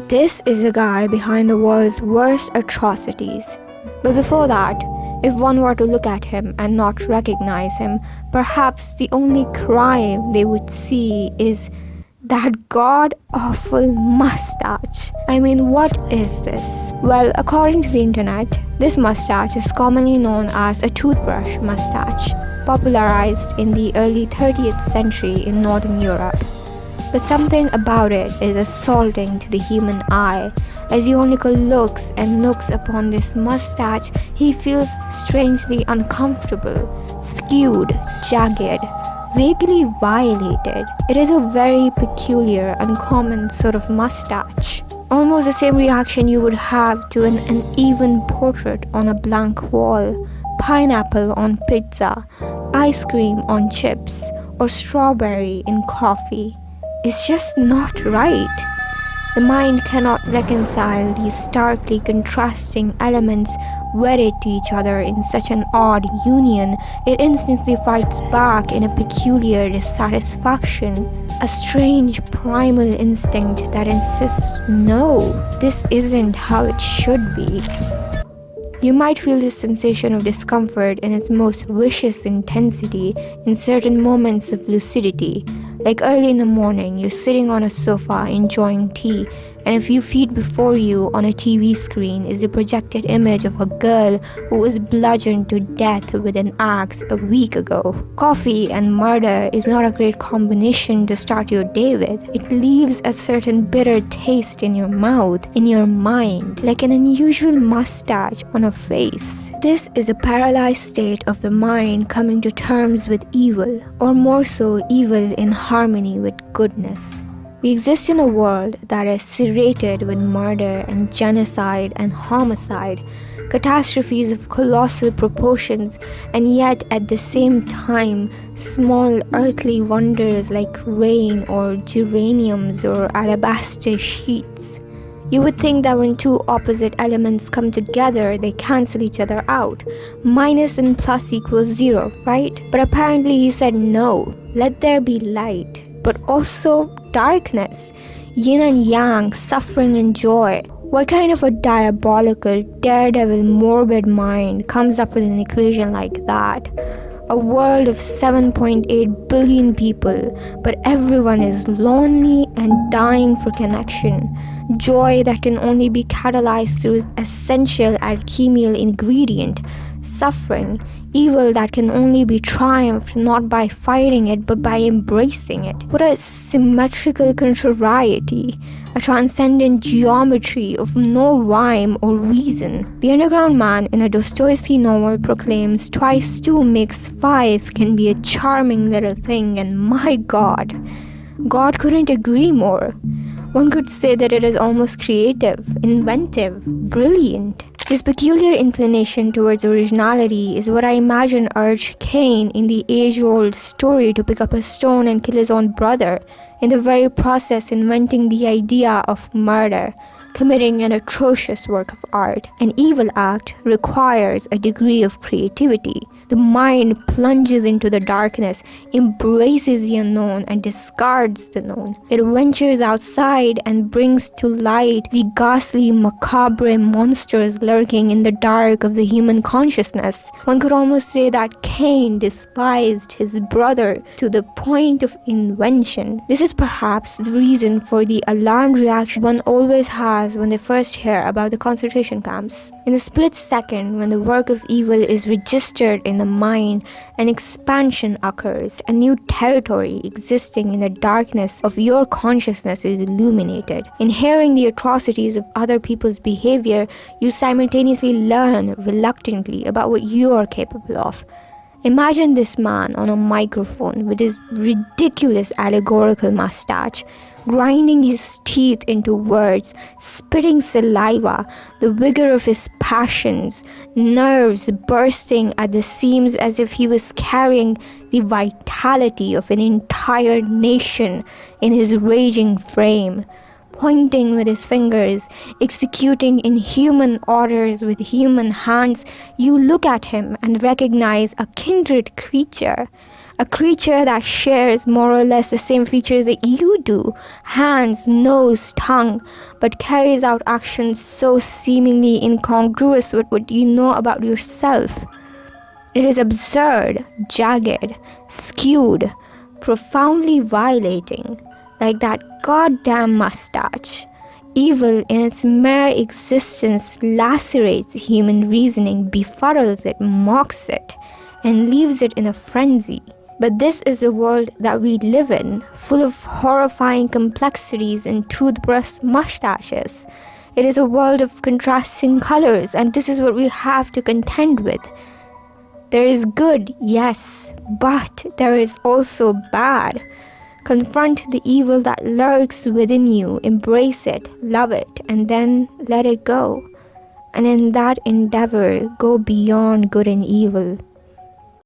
This is the guy behind the world's worst atrocities. But before that, if one were to look at him and not recognize him, perhaps the only crime they would see is that god-awful mustache. I mean, what is this? Well, according to the internet, this mustache is commonly known as a toothbrush mustache, popularized in the early 30th century in Northern Europe. But something about it is assaulting to the human eye. As Ionico looks and looks upon this mustache, he feels strangely uncomfortable, skewed, jagged, vaguely violated. It is a very peculiar, uncommon sort of mustache. Almost the same reaction you would have to an uneven portrait on a blank wall, pineapple on pizza, ice cream on chips, or strawberry in coffee. It's just not right. The mind cannot reconcile these starkly contrasting elements wedded to each other in such an odd union. It instantly fights back in a peculiar dissatisfaction, a strange primal instinct that insists, no, this isn't how it should be. You might feel this sensation of discomfort in its most vicious intensity in certain moments of lucidity. Like early in the morning, you're sitting on a sofa enjoying tea, and a few feet before you on a TV screen is the projected image of a girl who was bludgeoned to death with an axe a week ago. Coffee and murder is not a great combination to start your day with. It leaves a certain bitter taste in your mouth, in your mind, like an unusual mustache on a face. This is a paralyzed state of the mind coming to terms with evil, or more so, evil in harmony with goodness. We exist in a world that is serrated with murder and genocide and homicide, catastrophes of colossal proportions, and yet at the same time, small earthly wonders like rain or geraniums or alabaster sheets. You would think that when two opposite elements come together, they cancel each other out. Minus and plus equals zero, right? But apparently he said no, let there be light, but also darkness, yin and yang, suffering and joy. What kind of a diabolical, daredevil, morbid mind comes up with an equation like that? A world of 7.8 billion people, but everyone is lonely and dying for connection. Joy that can only be catalyzed through essential alchemical ingredient. Suffering, evil that can only be triumphed not by fighting it but by embracing it. What a symmetrical contrariety, a transcendent geometry of no rhyme or reason. The underground man in a Dostoevsky novel proclaims twice 2 makes 5 can be a charming little thing, and my God couldn't agree more. One could say that it is almost creative, inventive, brilliant. This peculiar inclination towards originality is what I imagine urged Cain in the age-old story to pick up a stone and kill his own brother, in the very process inventing the idea of murder, committing an atrocious work of art. An evil act requires a degree of creativity. The mind plunges into the darkness, embraces the unknown, and discards the known. It ventures outside and brings to light the ghastly, macabre monsters lurking in the dark of the human consciousness. One could almost say that Cain despised his brother to the point of invention. This is perhaps the reason for the alarmed reaction one always has when they first hear about the concentration camps. In a split second, when the work of evil is registered in the mind, an expansion occurs. A new territory existing in the darkness of your consciousness is illuminated. In hearing the atrocities of other people's behavior, you simultaneously learn reluctantly about what you are capable of. Imagine this man on a microphone with his ridiculous allegorical mustache, grinding his teeth into words, spitting saliva, the vigor of his passions, nerves bursting at the seams as if he was carrying the vitality of an entire nation in his raging frame. Pointing with his fingers, executing inhuman orders with human hands, you look at him and recognize a kindred creature, A creature that shares more or less the same features that you do, hands, nose, tongue, but carries out actions so seemingly incongruous with what you know about yourself. It is absurd, jagged, skewed, profoundly violating, like that goddamn mustache. Evil in its mere existence lacerates human reasoning, befuddles it, mocks it, and leaves it in a frenzy. But this is the world that we live in, full of horrifying complexities and toothbrush mustaches. It is a world of contrasting colors, and this is what we have to contend with. There is good, yes, but there is also bad. Confront the evil that lurks within you, embrace it, love it, and then let it go. And in that endeavor, go beyond good and evil.